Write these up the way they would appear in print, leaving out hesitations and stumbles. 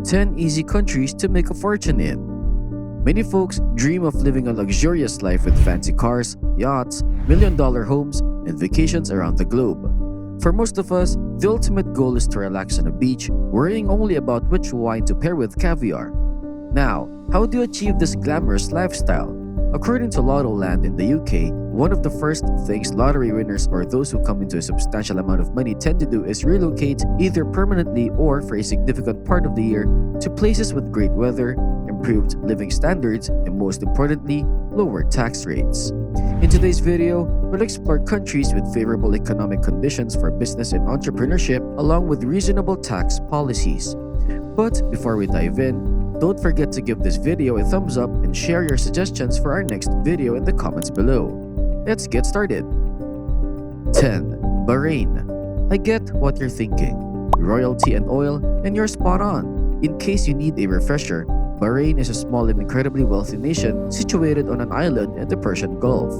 10 easy countries to make a fortune in. Many folks dream of living a luxurious life with fancy cars, yachts, million-dollar homes, and vacations around the globe. For most of us, the ultimate goal is to relax on a beach, worrying only about which wine to pair with caviar. Now, how do you achieve this glamorous lifestyle? According to Lottoland in the UK, one of the first things lottery winners or those who come into a substantial amount of money tend to do is relocate either permanently or for a significant part of the year to places with great weather, improved living standards, and most importantly, lower tax rates. In today's video, we'll explore countries with favorable economic conditions for business and entrepreneurship along with reasonable tax policies. But before we dive in, don't forget to give this video a thumbs up and share your suggestions for our next video in the comments below. Let's get started. 10. Bahrain. I get what you're thinking. Royalty and oil, and you're spot on. In case you need a refresher, Bahrain is a small and incredibly wealthy nation situated on an island in the Persian Gulf.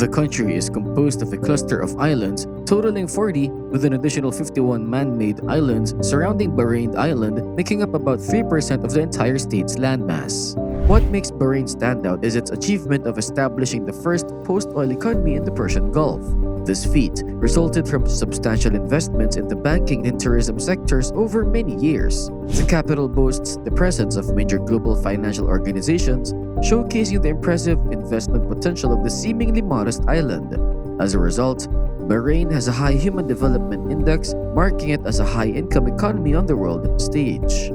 The country is composed of a cluster of islands totaling 40 with an additional 51 man-made islands surrounding Bahrain Island, making up about 3% of the entire state's landmass. What makes Bahrain stand out is its achievement of establishing the first post-oil economy in the Persian Gulf. This feat resulted from substantial investments in the banking and tourism sectors over many years. The capital boasts the presence of major global financial organizations, showcasing the impressive investment potential of the seemingly modest island. As a result, Bahrain has a high Human Development Index, marking it as a high-income economy on the world stage.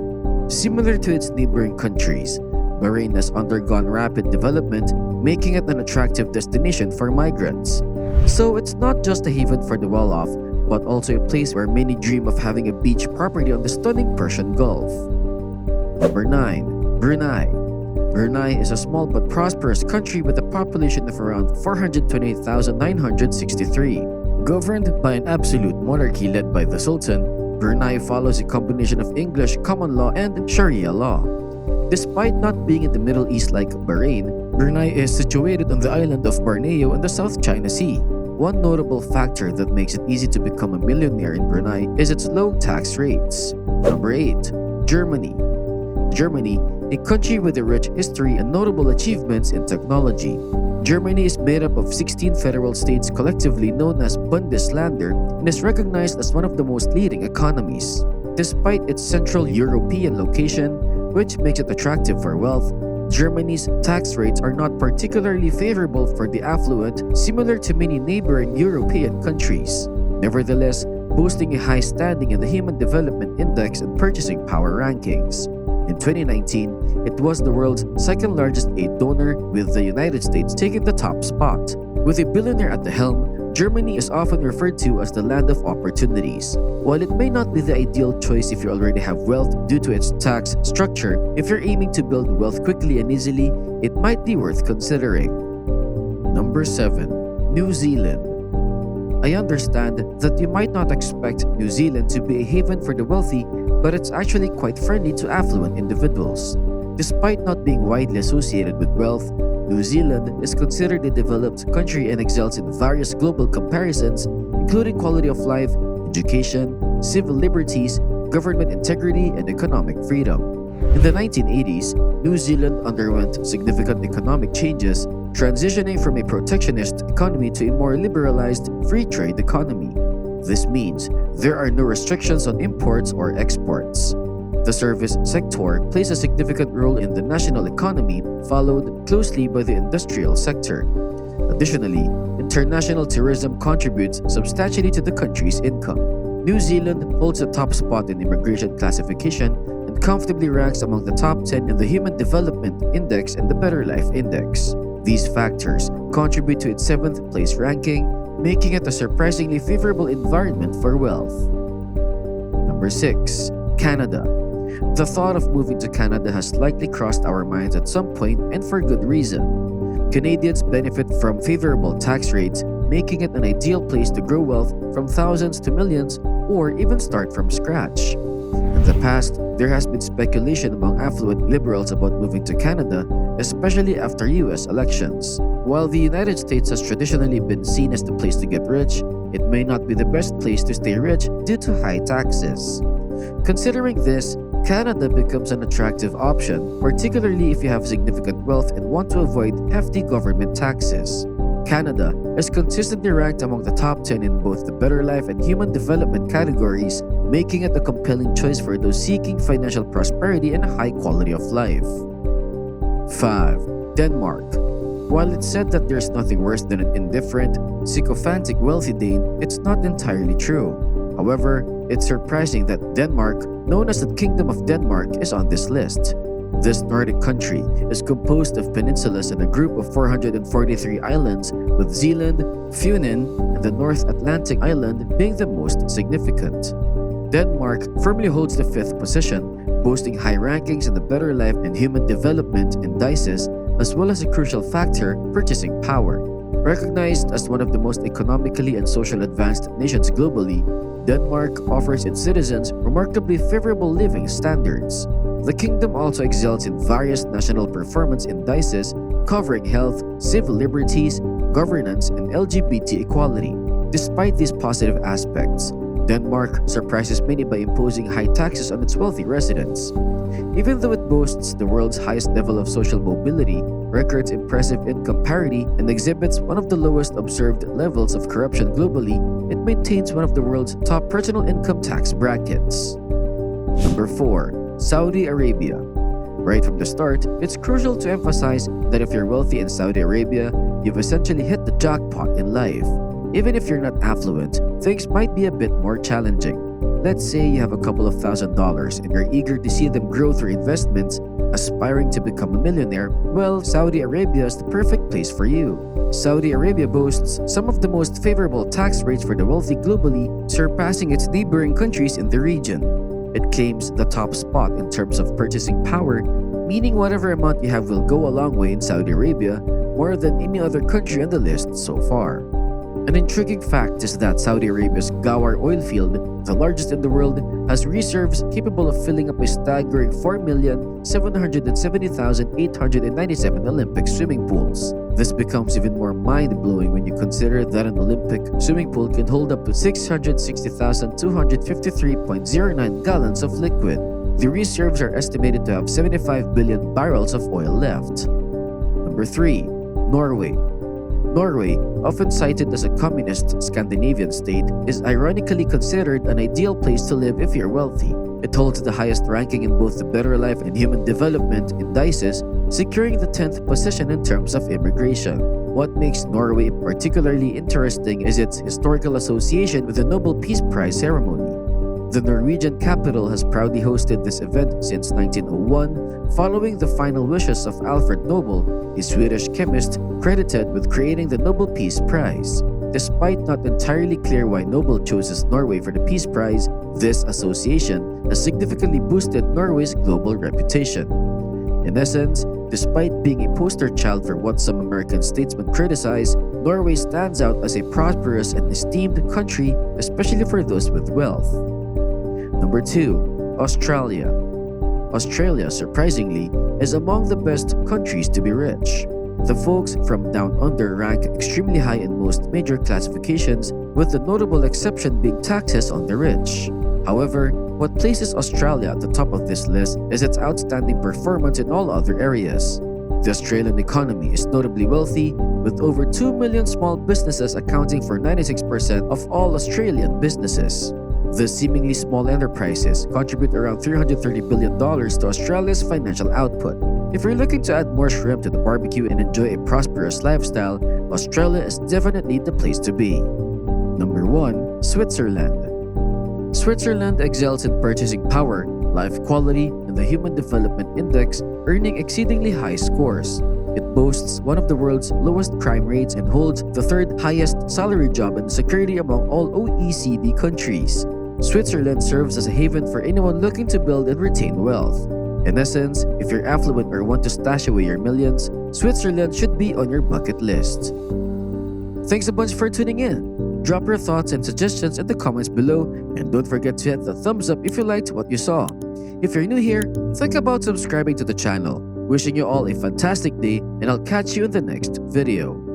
Similar to its neighboring countries, Bahrain has undergone rapid development, making it an attractive destination for migrants. So it's not just a haven for the well-off, but also a place where many dream of having a beach property on the stunning Persian Gulf. Number 9. Brunei. Brunei is a small but prosperous country with a population of around 428,963. Governed by an absolute monarchy led by the Sultan, Brunei follows a combination of English common law and Sharia law. Despite not being in the Middle East like Bahrain, Brunei is situated on the island of Borneo in the South China Sea. One notable factor that makes it easy to become a millionaire in Brunei is its low tax rates. Number 8. Germany. Germany, a country with a rich history and notable achievements in technology. Germany is made up of 16 federal states collectively known as Bundesländer and is recognized as one of the most leading economies. Despite its Central European location, which makes it attractive for wealth, Germany's tax rates are not particularly favorable for the affluent, similar to many neighboring European countries. Nevertheless, boasting a high standing in the Human Development Index and Purchasing Power rankings. In 2019, it was the world's second largest aid donor, with the United States taking the top spot. With a billionaire at the helm, Germany is often referred to as the land of opportunities. While it may not be the ideal choice if you already have wealth due to its tax structure, if you're aiming to build wealth quickly and easily, it might be worth considering. Number 7. New Zealand. I understand that you might not expect New Zealand to be a haven for the wealthy, but it's actually quite friendly to affluent individuals. Despite not being widely associated with wealth, New Zealand is considered a developed country and excels in various global comparisons, including quality of life, education, civil liberties, government integrity, and economic freedom. In the 1980s, New Zealand underwent significant economic changes, transitioning from a protectionist economy to a more liberalized free trade economy. This means there are no restrictions on imports or exports. The service sector plays a significant role in the national economy, followed closely by the industrial sector. Additionally, international tourism contributes substantially to the country's income. New Zealand holds the top spot in immigration classification and comfortably ranks among the top 10 in the Human Development Index and the Better Life Index. These factors contribute to its 7th place ranking, making it a surprisingly favorable environment for wealth. Number 6. Canada. The thought of moving to Canada has likely crossed our minds at some point, and for good reason. Canadians benefit from favorable tax rates, making it an ideal place to grow wealth from thousands to millions or even start from scratch. In the past, there has been speculation among affluent liberals about moving to Canada, especially after US elections. While the United States has traditionally been seen as the place to get rich, it may not be the best place to stay rich due to high taxes. Considering this, Canada becomes an attractive option, particularly if you have significant wealth and want to avoid hefty government taxes. Canada is consistently ranked among the top 10 in both the Better Life and Human Development categories, making it a compelling choice for those seeking financial prosperity and a high quality of life. 5. Denmark. While it's said that there's nothing worse than an indifferent, sycophantic wealthy Dane, it's not entirely true. However, it's surprising that Denmark, known as the Kingdom of Denmark, is on this list. This Nordic country is composed of peninsulas and a group of 443 islands, with Zealand, Funen, and the North Atlantic island being the most significant. Denmark firmly holds the 5th position, boasting high rankings in the Better Life and Human Development indices, as well as a crucial factor, purchasing power. Recognized as one of the most economically and socially advanced nations globally, Denmark offers its citizens remarkably favorable living standards. The kingdom also excels in various national performance indices covering health, civil liberties, governance, and LGBT equality. Despite these positive aspects, Denmark surprises many by imposing high taxes on its wealthy residents. Even though it boasts the world's highest level of social mobility, records impressive income parity, and exhibits one of the lowest observed levels of corruption globally, it maintains one of the world's top personal income tax brackets. Number 4. Saudi Arabia. Right from the start, it's crucial to emphasize that if you're wealthy in Saudi Arabia, you've essentially hit the jackpot in life. Even if you're not affluent, things might be a bit more challenging. Let's say you have a couple of $1,000s and you're eager to see them grow through investments, aspiring to become a millionaire. Well, Saudi Arabia is the perfect place for you. Saudi Arabia boasts some of the most favorable tax rates for the wealthy globally, surpassing its neighboring countries in the region. It claims the top spot in terms of purchasing power, meaning whatever amount you have will go a long way in Saudi Arabia, more than any other country on the list so far. An intriguing fact is that Saudi Arabia's Ghawar oil field, the largest in the world, has reserves capable of filling up a staggering 4,770,897 Olympic swimming pools. This becomes even more mind-blowing when you consider that an Olympic swimming pool can hold up to 660,253.09 gallons of liquid. The reserves are estimated to have 75 billion barrels of oil left. Number 3. Norway. Norway, often cited as a communist Scandinavian state, is ironically considered an ideal place to live if you're wealthy. It holds the highest ranking in both the Better Life and Human Development indices, securing the 10th position in terms of immigration. What makes Norway particularly interesting is its historical association with the Nobel Peace Prize ceremony. The Norwegian capital has proudly hosted this event since 1901, following the final wishes of Alfred Nobel, a Swedish chemist credited with creating the Nobel Peace Prize. Despite not entirely clear why Nobel chooses Norway for the Peace Prize, this association has significantly boosted Norway's global reputation. In essence, despite being a poster child for what some American statesmen criticize, Norway stands out as a prosperous and esteemed country, especially for those with wealth. Number 2. Australia. Australia, surprisingly, is among the best countries to be rich. The folks from down under rank extremely high in most major classifications, with the notable exception being taxes on the rich. However, what places Australia at the top of this list is its outstanding performance in all other areas. The Australian economy is notably wealthy, with over 2 million small businesses accounting for 96% of all Australian businesses. The seemingly small enterprises contribute around $330 billion to Australia's financial output. If you're looking to add more shrimp to the barbecue and enjoy a prosperous lifestyle, Australia is definitely the place to be. Number 1. Switzerland. Switzerland excels in purchasing power, life quality, and the Human Development Index, earning exceedingly high scores. It boasts one of the world's lowest crime rates and holds the 3rd highest salary job and security among all OECD countries. Switzerland serves as a haven for anyone looking to build and retain wealth. In essence, if you're affluent or want to stash away your millions, Switzerland should be on your bucket list. Thanks a bunch for tuning in. Drop your thoughts and suggestions in the comments below, and don't forget to hit the thumbs up if you liked what you saw. If you're new here, think about subscribing to the channel. Wishing you all a fantastic day, and I'll catch you in the next video.